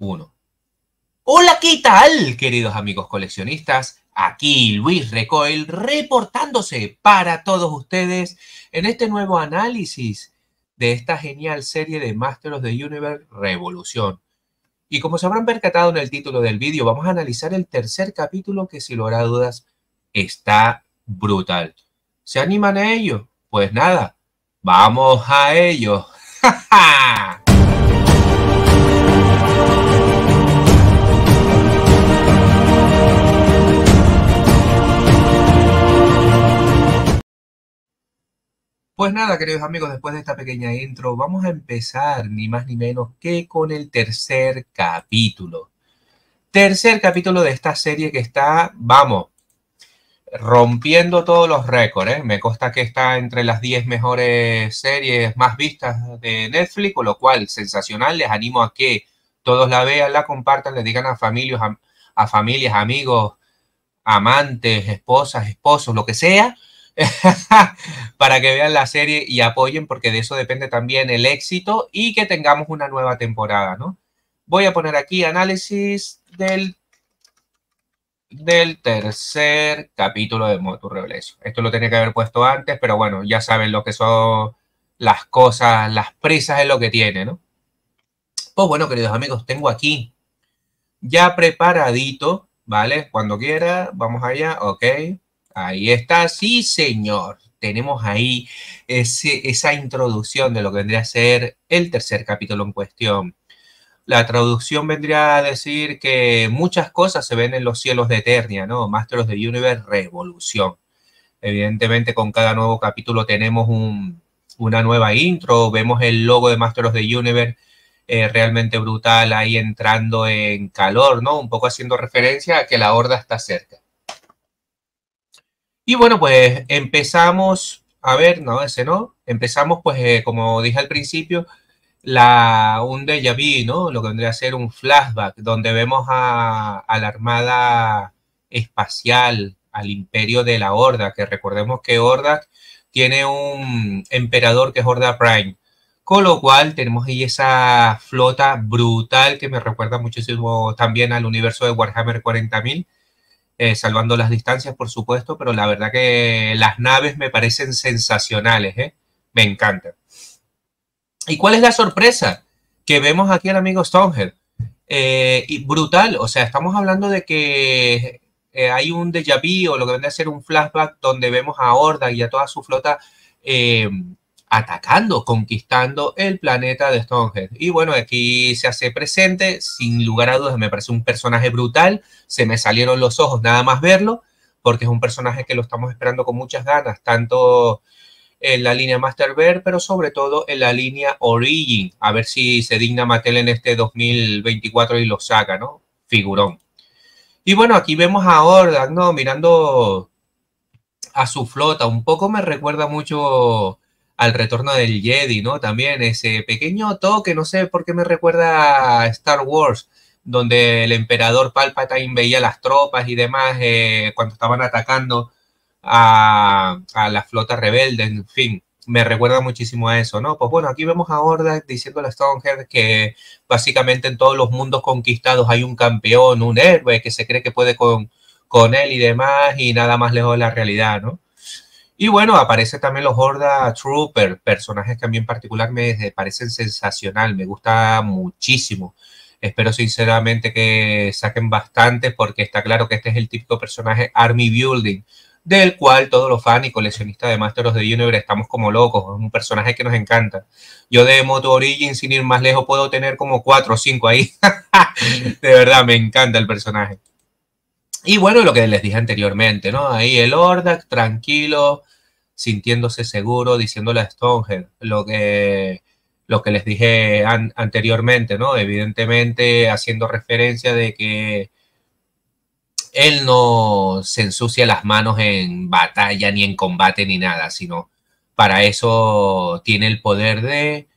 Uno. Hola, ¿qué tal, queridos amigos coleccionistas? Aquí Luis Recoil reportándose para todos ustedes en este nuevo análisis de esta genial serie de Masters of the Universe Revolución. Y como se habrán percatado en el título del vídeo, vamos a analizar el tercer capítulo que, sin lugar a dudas, está brutal. ¿Se animan a ello? Pues nada, ¡vamos a ello! ¡Ja, ja! Pues nada, queridos amigos, después de esta pequeña intro, vamos a empezar ni más ni menos que con el tercer capítulo. Tercer capítulo de esta serie que está, vamos, rompiendo todos los récords, ¿eh? Me consta que está entre las 10 mejores series más vistas de Netflix, con lo cual, sensacional. Les animo a que todos la vean, la compartan, le digan a familias, amigos, amantes, esposas, esposos, lo que sea, para que vean la serie y apoyen, porque de eso depende también el éxito y que tengamos una nueva temporada, ¿no? Voy a poner aquí análisis del tercer capítulo de Motu Revelation. Esto lo tenía que haber puesto antes, pero bueno, ya saben lo que son las cosas, las prisas es lo que tiene, ¿no? Pues bueno, queridos amigos, tengo aquí ya preparadito, ¿vale? Cuando quiera, vamos allá, ok. Ahí está, sí señor. Tenemos ahí esa introducción de lo que vendría a ser el tercer capítulo en cuestión. La traducción vendría a decir que muchas cosas se ven en los cielos de Eternia, ¿no? Masters of the Universe Revolución. Evidentemente con cada nuevo capítulo tenemos una nueva intro, vemos el logo de Masters of the Universe realmente brutal ahí entrando en calor, ¿no? Un poco haciendo referencia a que la horda está cerca. Y bueno, pues empezamos, a ver, no, ese no, empezamos pues como dije al principio, un déjà vu, ¿no? Lo que vendría a ser un flashback, donde vemos a la Armada Espacial, al Imperio de la Horda, que recordemos que Horda tiene un emperador que es Horda Prime, con lo cual tenemos ahí esa flota brutal que me recuerda muchísimo también al universo de Warhammer 40.000, salvando las distancias, por supuesto, pero la verdad que las naves me parecen sensacionales, ¿eh? Me encantan. ¿Y cuál es la sorpresa? Que vemos aquí al amigo Stonehead. Y brutal, o sea, estamos hablando de que hay un déjà vu o lo que vendría a ser un flashback donde vemos a Horda y a toda su flota atacando, conquistando el planeta de Stonehead. Y bueno, aquí se hace presente, sin lugar a dudas, me parece un personaje brutal, se me salieron los ojos nada más verlo, porque es un personaje que lo estamos esperando con muchas ganas, tanto en la línea Masterverse, pero sobre todo en la línea Origin. A ver si se digna Mattel en este 2024 y lo saca, ¿no? Figurón. Y bueno, aquí vemos a Hordak, ¿no? Mirando a su flota. Un poco me recuerda mucho al retorno del Jedi, ¿no? También ese pequeño toque, no sé por qué me recuerda a Star Wars, donde el emperador Palpatine veía las tropas y demás cuando estaban atacando a la flota rebelde, en fin, me recuerda muchísimo a eso, ¿no? Pues bueno, aquí vemos a Hordak diciéndole a Stonehead que básicamente en todos los mundos conquistados hay un campeón, un héroe que se cree que puede con él y demás, y nada más lejos de la realidad, ¿no? Y bueno, aparece también los Horda Trooper, personajes que a mí en particular me parecen sensacional, me gusta muchísimo. Espero sinceramente que saquen bastante porque está claro que este es el típico personaje Army Building, del cual todos los fans y coleccionistas de Masters of the Universe estamos como locos. Es un personaje que nos encanta. Yo de Moto Origin, sin ir más lejos, puedo tener como 4 o 5 ahí. De verdad, me encanta el personaje. Y bueno, lo que les dije anteriormente, ¿no? Ahí el Hordak, tranquilo, sintiéndose seguro, diciéndole a Stonehead lo que les dije anteriormente, ¿no? Evidentemente haciendo referencia de que él no se ensucia las manos en batalla, ni en combate, ni nada, sino para eso tiene el poder de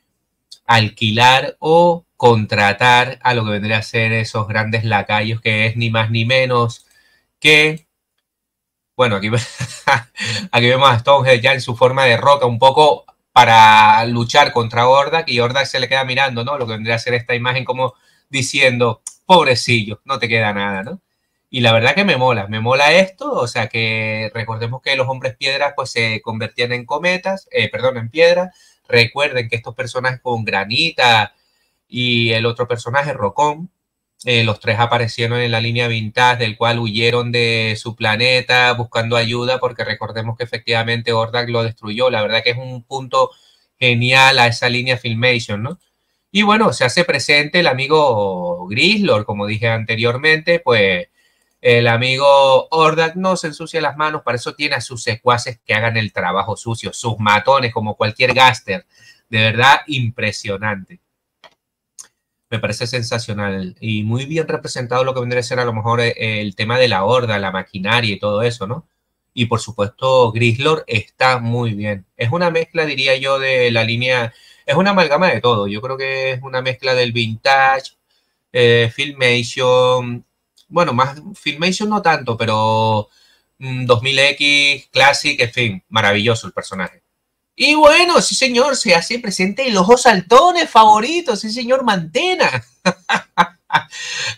alquilar o contratar a lo que vendría a ser esos grandes lacayos, que es ni más ni menos que, bueno, aquí, aquí vemos a Stonehead ya en su forma de roca, un poco para luchar contra Hordak, y Hordak se le queda mirando, ¿no? Lo que vendría a ser esta imagen como diciendo, pobrecillo, no te queda nada, ¿no? Y la verdad que me mola esto, o sea que recordemos que los hombres piedras pues se convertían en cometas, perdón, en piedra. Recuerden que estos personajes con Granita y el otro personaje, Rocón, los tres aparecieron en la línea vintage, del cual huyeron de su planeta buscando ayuda, porque recordemos que efectivamente Hordak lo destruyó. La verdad que es un punto genial a esa línea Filmation, ¿no? Y bueno, se hace presente el amigo Grislor, como dije anteriormente, pues el amigo Hordak no se ensucia las manos, para eso tiene a sus secuaces que hagan el trabajo sucio, sus matones, como cualquier gaster. De verdad, impresionante. Me parece sensacional y muy bien representado lo que vendría a ser a lo mejor el tema de la horda, la maquinaria y todo eso, ¿no? Y por supuesto, Grislor está muy bien. Es una mezcla, diría yo, de la línea, es una amalgama de todo. Yo creo que es una mezcla del vintage, Filmation, bueno, más Filmation no tanto, pero 2000X, Classic, en fin, maravilloso el personaje. Y bueno, sí señor, se hace presente los ojos saltones favoritos, sí señor, Mantena.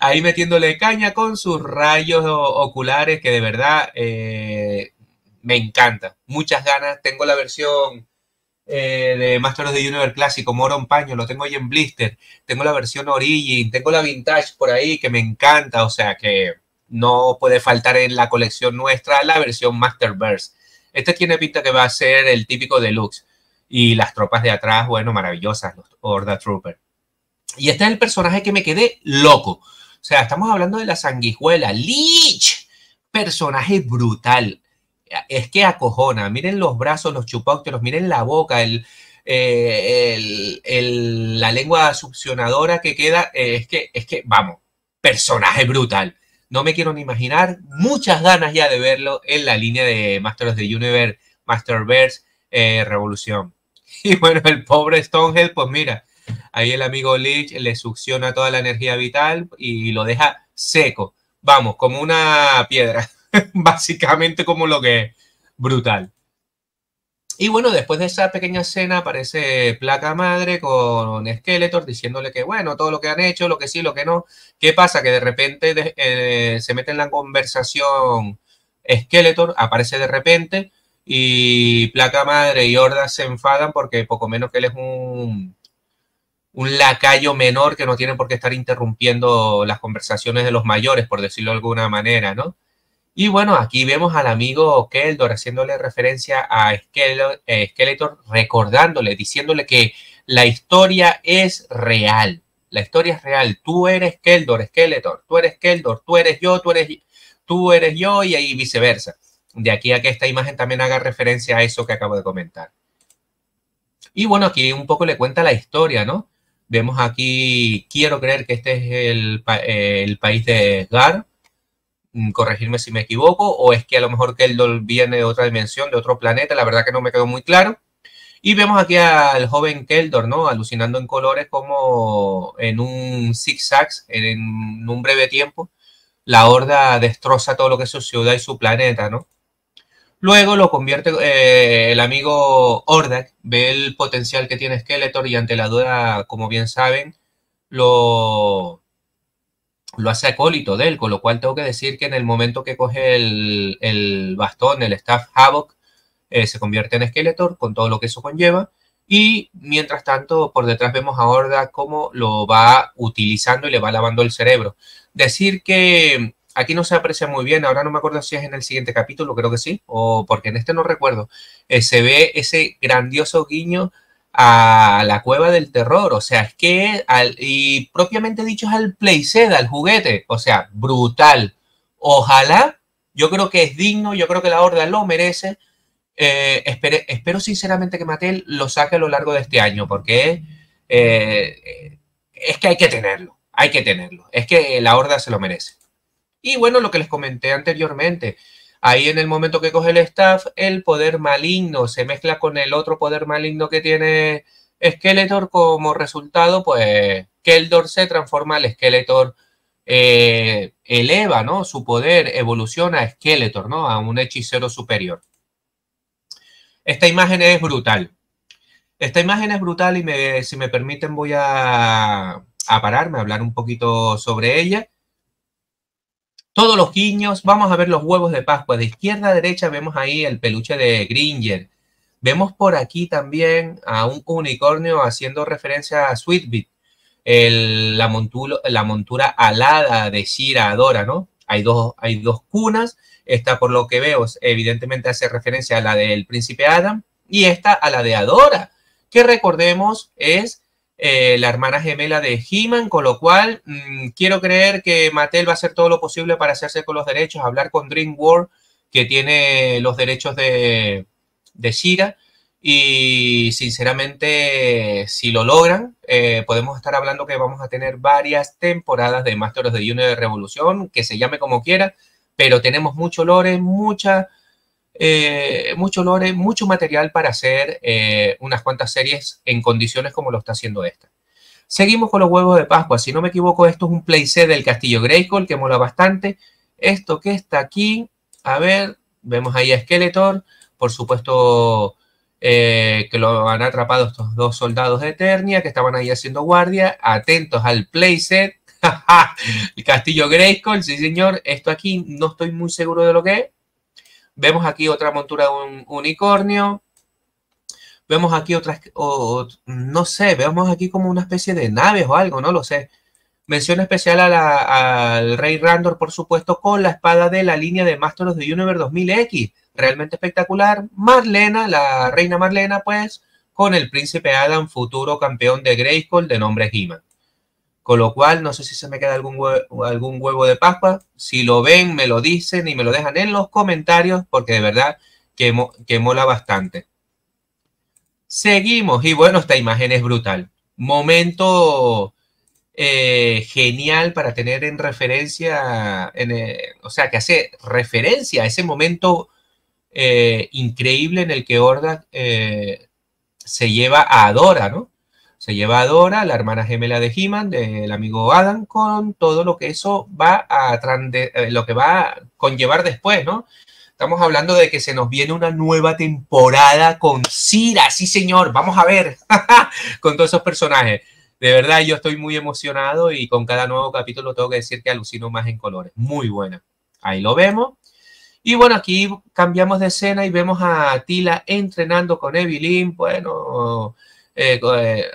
Ahí metiéndole caña con sus rayos oculares que de verdad me encanta. Muchas ganas, tengo la versión de Master of the Universe clásico, Moron Paño, lo tengo ahí en blister. Tengo la versión Origin, tengo la Vintage por ahí que me encanta, o sea que no puede faltar en la colección nuestra la versión Masterverse. Este tiene pinta que va a ser el típico deluxe. Y las tropas de atrás, bueno, maravillosas, los Horda Trooper. Y este es el personaje que me quedé loco. O sea, estamos hablando de la sanguijuela. Lich, personaje brutal. Es que acojona. Miren los brazos, los chupópteros, miren la boca, la lengua succionadora que queda. Es que, vamos, personaje brutal. No me quiero ni imaginar, muchas ganas ya de verlo en la línea de Master of the Universe, Masterverse, Revolución. Y bueno, el pobre Stonehead, pues mira, ahí el amigo Lich le succiona toda la energía vital y lo deja seco. Vamos, como una piedra, básicamente como lo que es, brutal. Y bueno, después de esa pequeña escena aparece Placa Madre con Skeletor diciéndole que bueno, todo lo que han hecho, lo que sí, lo que no. ¿Qué pasa? Que de repente se mete en la conversación Skeletor, aparece de repente y Placa Madre y Horda se enfadan porque poco menos que él es un lacayo menor que no tiene por qué estar interrumpiendo las conversaciones de los mayores, por decirlo de alguna manera, ¿no? Y bueno, aquí vemos al amigo Keldor haciéndole referencia a Skeletor, recordándole, diciéndole que la historia es real. La historia es real. Tú eres Keldor, Skeletor. Tú eres Keldor, tú eres yo, tú eres yo y ahí viceversa. De aquí a que esta imagen también haga referencia a eso que acabo de comentar. Y bueno, aquí un poco le cuenta la historia, ¿no? Vemos aquí, quiero creer que este es el país de Gar, corregirme si me equivoco, o es que a lo mejor Keldor viene de otra dimensión, de otro planeta, la verdad que no me quedó muy claro. Y vemos aquí al joven Keldor, ¿no? Alucinando en colores como en un zigzag, en un breve tiempo, la horda destroza todo lo que es su ciudad y su planeta, ¿no? Luego lo convierte el amigo Hordak, ve el potencial que tiene Skeletor y ante la duda, como bien saben, lo hace acólito de él, con lo cual tengo que decir que en el momento que coge el bastón, el Staff Havoc, se convierte en Skeletor con todo lo que eso conlleva. Y mientras tanto, por detrás vemos a Hordak cómo lo va utilizando y le va lavando el cerebro. Decir que aquí no se aprecia muy bien, ahora no me acuerdo si es en el siguiente capítulo, creo que sí, o porque en este no recuerdo, se ve ese grandioso guiño a la cueva del terror, o sea, es que, y propiamente dicho es al playset, al juguete, o sea, brutal. Ojalá, yo creo que es digno, yo creo que la Horda lo merece. Espero sinceramente que Mattel lo saque a lo largo de este año, porque es que hay que tenerlo, es que la Horda se lo merece. Y bueno, lo que les comenté anteriormente, ahí en el momento que coge el staff, el poder maligno se mezcla con el otro poder maligno que tiene Skeletor. Como resultado, pues Keldor se transforma al Skeletor, eleva, ¿no? Su poder, evoluciona a Skeletor, ¿no? A un hechicero superior. Esta imagen es brutal. Esta imagen es brutal y si me permiten voy a a pararme a hablar un poquito sobre ella. Todos los guiños, vamos a ver los huevos de Pascua. De izquierda a derecha vemos ahí el peluche de Gringer. Vemos por aquí también a un unicornio haciendo referencia a Sweetbit, la montura alada de Shira Adora, ¿no? Hay dos cunas. Esta, por lo que veo, evidentemente hace referencia a la del príncipe Adam y esta a la de Adora, que recordemos es la hermana gemela de He-Man, con lo cual quiero creer que Mattel va a hacer todo lo posible para hacerse con los derechos, hablar con DreamWorks, que tiene los derechos de She-Ra, y sinceramente, si lo logran, podemos estar hablando que vamos a tener varias temporadas de Masters of the Universe Revolución, que se llame como quiera, pero tenemos mucho lore, mucho material para hacer unas cuantas series en condiciones como lo está haciendo esta. Seguimos con los huevos de Pascua. Si no me equivoco, esto es un playset del Castillo Grayskull, que mola bastante. Esto que está aquí, a ver, vemos ahí a Skeletor, por supuesto que lo han atrapado estos dos soldados de Eternia que estaban ahí haciendo guardia, atentos al playset. El Castillo Grayskull, sí señor, esto aquí no estoy muy seguro de lo que es. Vemos aquí otra montura de un unicornio. Vemos aquí otras, no sé, vemos aquí como una especie de naves o algo, no lo sé. Mención especial al Rey Randor, por supuesto, con la espada de la línea de Masters of the Universe 2000X. Realmente espectacular. Marlena, la reina Marlena, pues, con el príncipe Adam, futuro campeón de Grayskull de nombre He-Man. Con lo cual, no sé si se me queda algún huevo de Pascua. Si lo ven, me lo dicen y me lo dejan en los comentarios, porque de verdad que mola bastante. Seguimos, y bueno, esta imagen es brutal. Momento genial para tener en referencia, o sea, que hace referencia a ese momento increíble en el que Hordak se lleva a Adora, ¿no? Se lleva a Adora, la hermana gemela de He-Man, del amigo Adam, con todo lo que eso va a lo que va a conllevar después, ¿no? Estamos hablando de que se nos viene una nueva temporada con She-Ra, sí señor, vamos a ver, con todos esos personajes. De verdad, yo estoy muy emocionado y con cada nuevo capítulo tengo que decir que alucino más en colores. Muy buena. Ahí lo vemos. Y bueno, aquí cambiamos de escena y vemos a Teela entrenando con Evelyn, bueno,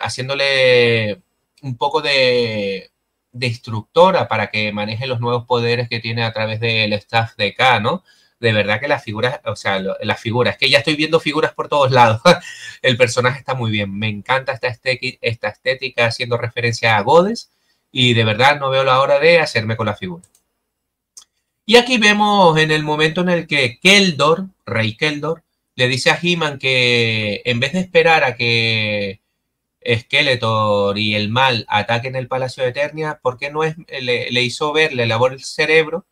haciéndole un poco de instructora para que maneje los nuevos poderes que tiene a través del staff de K, ¿no? De verdad que las figuras, o sea, las figuras, que ya estoy viendo figuras por todos lados. El personaje está muy bien. Me encanta esta estética haciendo referencia a Goddess y de verdad no veo la hora de hacerme con la figura. Y aquí vemos en el momento en el que Keldor, Rey Keldor, le dice a He-Man que en vez de esperar a que Skeletor y el mal ataquen el Palacio de Eternia, ¿por qué no le hizo ver, le lavó el cerebro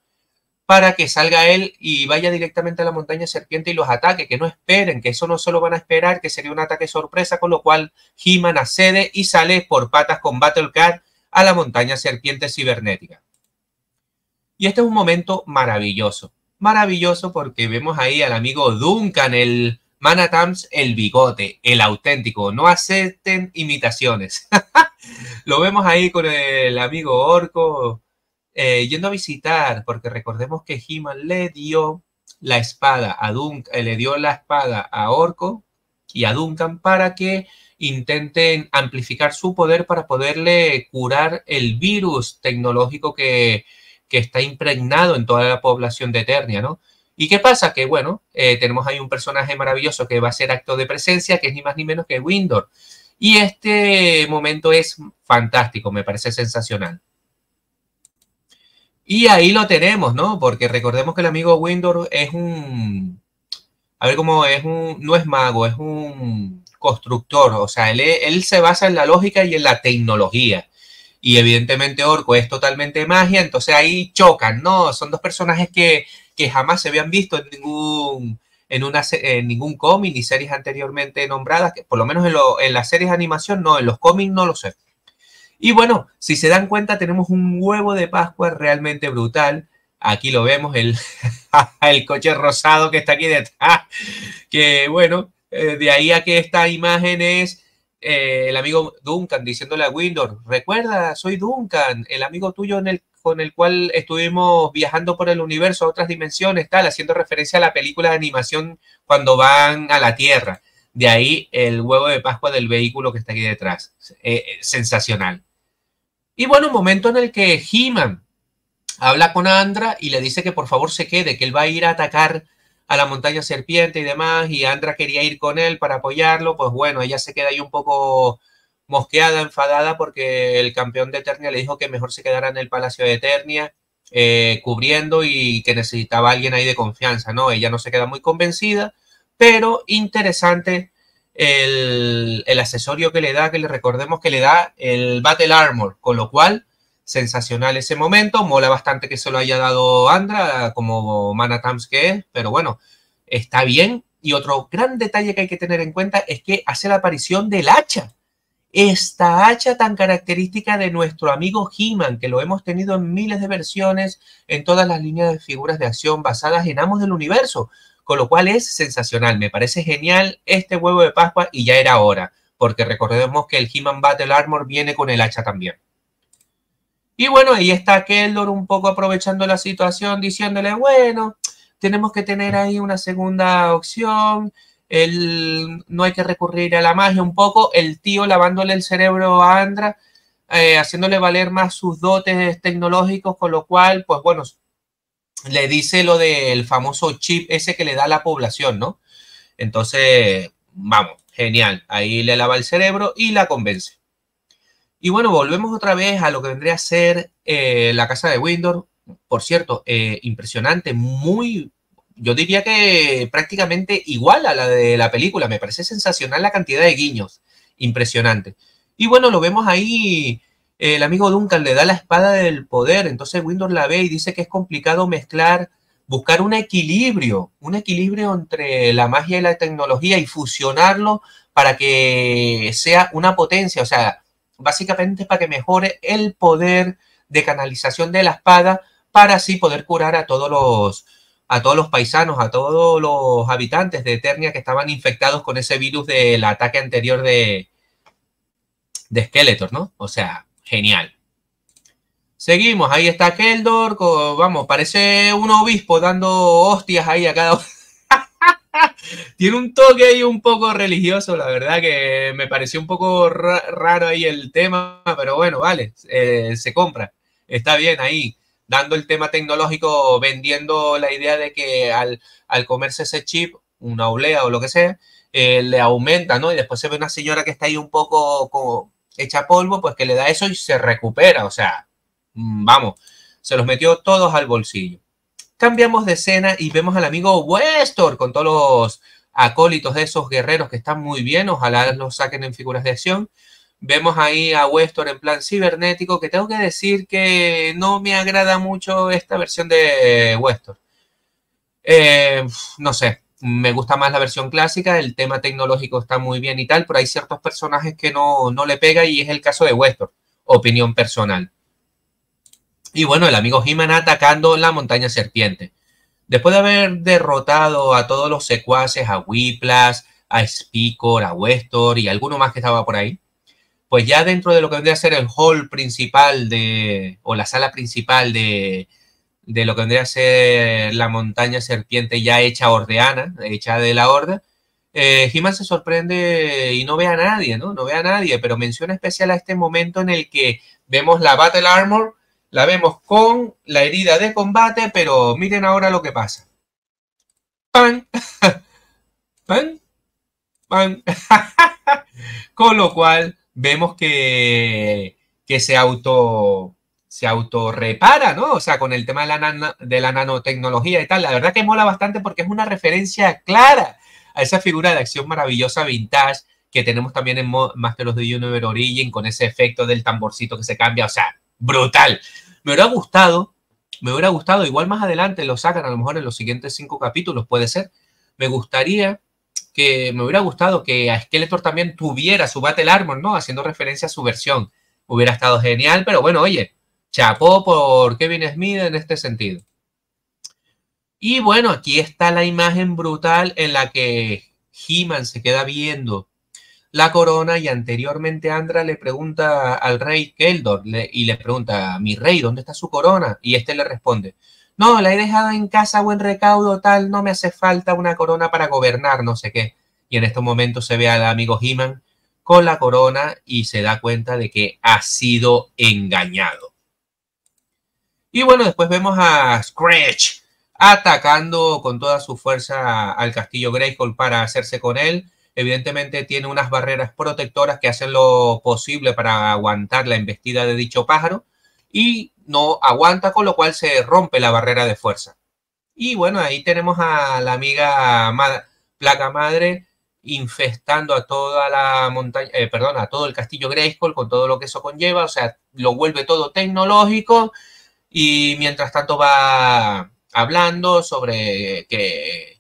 para que salga él y vaya directamente a la montaña serpiente y los ataque, que no esperen, que eso no solo van a esperar, que sería un ataque sorpresa, con lo cual He-Man accede y sale por patas con Battle Cat a la montaña serpiente cibernética. Y este es un momento maravilloso, maravilloso porque vemos ahí al amigo Duncan, el Man-at-Arms, el bigote, el auténtico, no acepten imitaciones. Lo vemos ahí con el amigo Orco, yendo a visitar, porque recordemos que He-Man le dio la espada a Duncan, le dio la espada a Orco y a Duncan para que intenten amplificar su poder para poderle curar el virus tecnológico que está impregnado en toda la población de Eternia, ¿no? ¿Y qué pasa? Que, bueno, tenemos ahí un personaje maravilloso que va a ser acto de presencia, que es ni más ni menos que Windor. Y este momento es fantástico, me parece sensacional. Y ahí lo tenemos, ¿no? Porque recordemos que el amigo Windor es un... A ver cómo es un... No es mago, es un constructor. O sea, él se basa en la lógica y en la tecnología. Y evidentemente Orco es totalmente magia, entonces ahí chocan, ¿no? Son dos personajes que jamás se habían visto en ningún cómic ni series anteriormente nombradas, que por lo menos en las series de animación no, en los cómics no lo sé. Y bueno, si se dan cuenta, tenemos un huevo de Pascua realmente brutal. Aquí lo vemos, el coche rosado que está aquí detrás. Que bueno, de ahí a que esta imagen es el amigo Duncan diciéndole a Windor, recuerda, soy Duncan, el amigo tuyo con el cual estuvimos viajando por el universo a otras dimensiones, tal, haciendo referencia a la película de animación cuando van a la Tierra. De ahí el huevo de Pascua del vehículo que está aquí detrás. Sensacional. Y bueno, un momento en el que He-Man habla con Andra y le dice que por favor se quede, que él va a ir a atacar a la montaña serpiente y demás, y Andra quería ir con él para apoyarlo, pues bueno, ella se queda ahí un poco mosqueada, enfadada, porque el campeón de Eternia le dijo que mejor se quedara en el Palacio de Eternia, cubriendo, y que necesitaba alguien ahí de confianza, ¿no? Ella no se queda muy convencida, pero interesante el accesorio que le da, que le recordemos que le da el Battle Armor, con lo cual sensacional ese momento, mola bastante que se lo haya dado Andra, como Manatams que es, pero bueno, está bien. Y otro gran detalle que hay que tener en cuenta es que hace la aparición del hacha. Esta hacha tan característica de nuestro amigo He-Man, que lo hemos tenido en miles de versiones, en todas las líneas de figuras de acción basadas en Amos del Universo, con lo cual es sensacional. Me parece genial este huevo de Pascua y ya era hora, porque recordemos que el He-Man Battle Armor viene con el hacha también. Y bueno, ahí está Keldor un poco aprovechando la situación, diciéndole, bueno, tenemos que tener ahí una segunda opción, no hay que recurrir a la magia un poco, el tío lavándole el cerebro a Andra, haciéndole valer más sus dotes tecnológicos, con lo cual, pues bueno, le dice lo del famoso chip ese que le da a la población, ¿no? Entonces, vamos, genial, ahí le lava el cerebro y la convence. Y bueno, volvemos otra vez a lo que vendría a ser la casa de Windor. Por cierto, impresionante, muy, yo diría que prácticamente igual a la de la película. Me parece sensacional la cantidad de guiños. Impresionante. Y bueno, lo vemos ahí, el amigo Duncan le da la espada del poder, entonces Windor la ve y dice que es complicado mezclar, buscar un equilibrio entre la magia y la tecnología y fusionarlo para que sea una potencia, o sea, básicamente para que mejore el poder de canalización de la espada, para así poder curar a todos los paisanos, a todos los habitantes de Eternia que estaban infectados con ese virus del ataque anterior de Skeletor, ¿no? O sea, genial. Seguimos, ahí está Keldor, vamos, parece un obispo dando hostias ahí a cada uno. Tiene un toque ahí un poco religioso, la verdad que me pareció un poco raro ahí el tema, pero bueno, vale, se compra. Está bien ahí, dando el tema tecnológico, vendiendo la idea de que al comerse ese chip, una oblea o lo que sea, le aumenta, ¿no? Y después se ve una señora que está ahí un poco como hecha polvo, pues que le da eso y se recupera, o sea, vamos, se los metió todos al bolsillo. Cambiamos de escena y vemos al amigo Westor con todos los acólitos de esos guerreros que están muy bien. Ojalá los saquen en figuras de acción. Vemos ahí a Westor en plan cibernético, que tengo que decir que no me agrada mucho esta versión de Westor. No sé, me gusta más la versión clásica, el tema tecnológico está muy bien y tal, pero hay ciertos personajes que no le pega y es el caso de Westor. Opinión personal. Y bueno, el amigo He-Man atacando la montaña serpiente. Después de haber derrotado a todos los secuaces, a Whiplash, a Spikor, a Westor y alguno más que estaba por ahí, pues ya dentro de lo que vendría a ser el hall principal o la sala principal de lo que vendría a ser la montaña serpiente ya hecha ordeana, hecha de la horda, He-Man se sorprende y no ve a nadie, ¿no? No ve a nadie, pero menciona especial a este momento en el que vemos la Battle Armor, la vemos con la herida de combate, pero miren ahora lo que pasa. ¡Pan! ¡Pan! ¡Pan! Con lo cual vemos que se auto repara, ¿no? O sea, con el tema de la nanotecnología y tal. La verdad que mola bastante porque es una referencia clara a esa figura de acción maravillosa vintage que tenemos también en Master of the Universe Origin, con ese efecto del tamborcito que se cambia. O sea, brutal. Me hubiera gustado, igual más adelante lo sacan, a lo mejor en los siguientes 5 capítulos, puede ser. Me hubiera gustado que a Skeletor también tuviera su Battle Armor, ¿no? Haciendo referencia a su versión. Hubiera estado genial, pero bueno, oye, chapó por Kevin Smith en este sentido. Y bueno, aquí está la imagen brutal en la que He-Man se queda viendo la corona y anteriormente Andra le pregunta al rey Keldor y le pregunta, mi rey, ¿dónde está su corona? Y este le responde, no, la he dejado en casa a buen recaudo, tal, no me hace falta una corona para gobernar, no sé qué. Y en estos momentos se ve al amigo He-Man con la corona y se da cuenta de que ha sido engañado. Y bueno, después vemos a Scratch atacando con toda su fuerza al castillo Grayskull para hacerse con él. Evidentemente tiene unas barreras protectoras que hacen lo posible para aguantar la embestida de dicho pájaro y no aguanta, con lo cual se rompe la barrera de fuerza. Y bueno, ahí tenemos a la amiga Placa Madre infestando a toda la montaña, perdón, a todo el castillo Grayskull con todo lo que eso conlleva, o sea, lo vuelve todo tecnológico y mientras tanto va hablando sobre que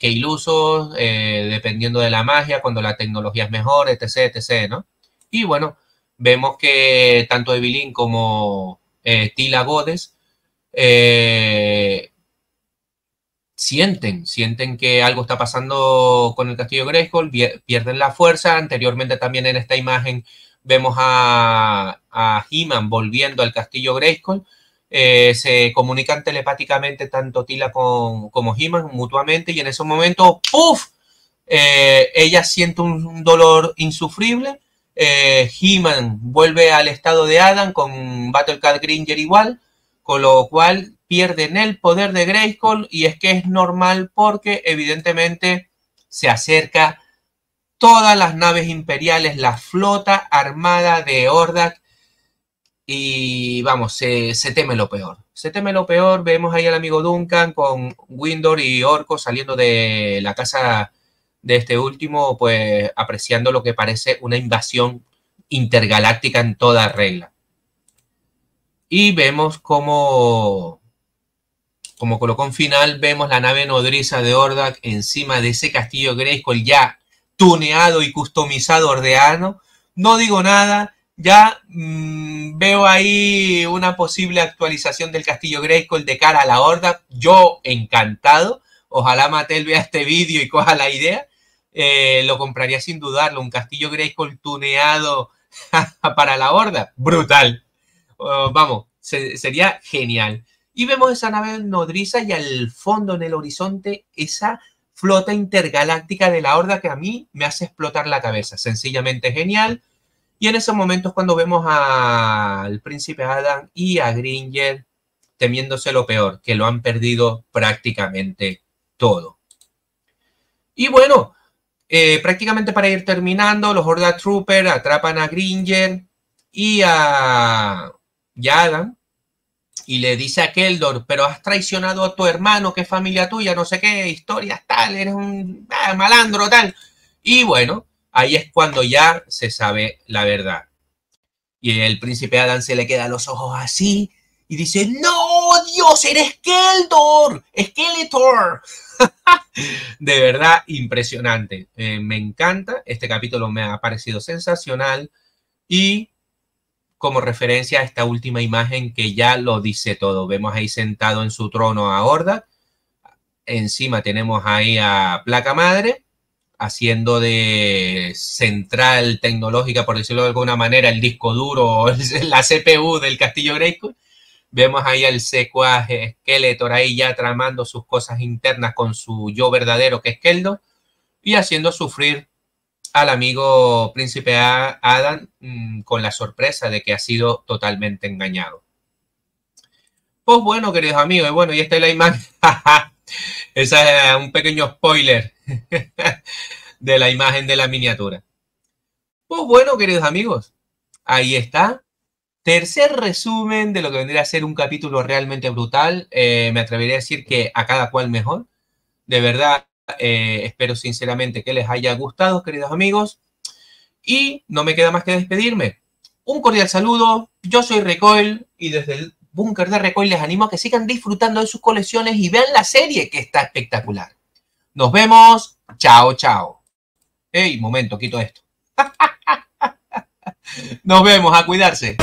ilusos, dependiendo de la magia, cuando la tecnología es mejor, etc, etc, ¿no? Y bueno, vemos que tanto Evelyn como Tila Godes sienten que algo está pasando con el castillo Grayskull, pierden la fuerza. Anteriormente también en esta imagen vemos a He-Man volviendo al castillo Grayskull. Se comunican telepáticamente tanto Tila como He-Man mutuamente y en ese momento, ¡puf! Ella siente un dolor insufrible. He-Man vuelve al estado de Adam con Battlecat Gringer igual, con lo cual pierden el poder de Grayskull y es que es normal porque evidentemente se acerca todas las naves imperiales, la flota armada de Hordak y vamos, se teme lo peor. Se teme lo peor, vemos ahí al amigo Duncan con Windor y Orko saliendo de la casa de este último, pues apreciando lo que parece una invasión intergaláctica en toda regla. Y vemos como colocón final, vemos la nave nodriza de Hordak encima de ese castillo Grayskull ya tuneado y customizado ordeano. No digo nada, ya veo ahí una posible actualización del castillo Grayskull de cara a la Horda. Yo encantado. Ojalá Mattel vea este vídeo y coja la idea. Lo compraría sin dudarlo. Un castillo Grayskull tuneado para la Horda. Brutal. Vamos, sería genial. Y vemos esa nave nodriza y al fondo en el horizonte esa flota intergaláctica de la Horda que a mí me hace explotar la cabeza. Sencillamente genial. Y en esos momentos cuando vemos al príncipe Adam y a Gringer temiéndose lo peor, que lo han perdido prácticamente todo. Y bueno, prácticamente para ir terminando, los Horda Troopers atrapan a Gringer y a Adam y le dice a Keldor, pero has traicionado a tu hermano, que es familia tuya, no sé qué, historias tal, eres un malandro tal. Y bueno, ahí es cuando ya se sabe la verdad. Y el príncipe Adam se le queda los ojos así y dice, ¡no, Dios, eres Keldor! ¡Skeletor! De verdad, impresionante. Me encanta. Este capítulo me ha parecido sensacional. Y como referencia a esta última imagen que ya lo dice todo. Vemos ahí sentado en su trono a Hordak. Encima tenemos ahí a Placa Madre, haciendo de central tecnológica, por decirlo de alguna manera, el disco duro, la CPU del castillo Grayskull. Vemos ahí al secuaz Skeletor ahí ya tramando sus cosas internas con su yo verdadero, que es Keldor, y haciendo sufrir al amigo príncipe Adam con la sorpresa de que ha sido totalmente engañado. Pues bueno, queridos amigos, y bueno, y esta es la imagen. Esa es un pequeño spoiler de la imagen de la miniatura. Pues bueno, queridos amigos, ahí está. Tercer resumen de lo que vendría a ser un capítulo realmente brutal. Me atrevería a decir que a cada cual mejor. De verdad, espero sinceramente que les haya gustado, queridos amigos. Y no me queda más que despedirme. Un cordial saludo. Yo soy Recoil y desde el búnker de Recoil les animo a que sigan disfrutando de sus colecciones y vean la serie que está espectacular. Nos vemos. Chao, chao. Ey, momento, quito esto. Nos vemos, a cuidarse.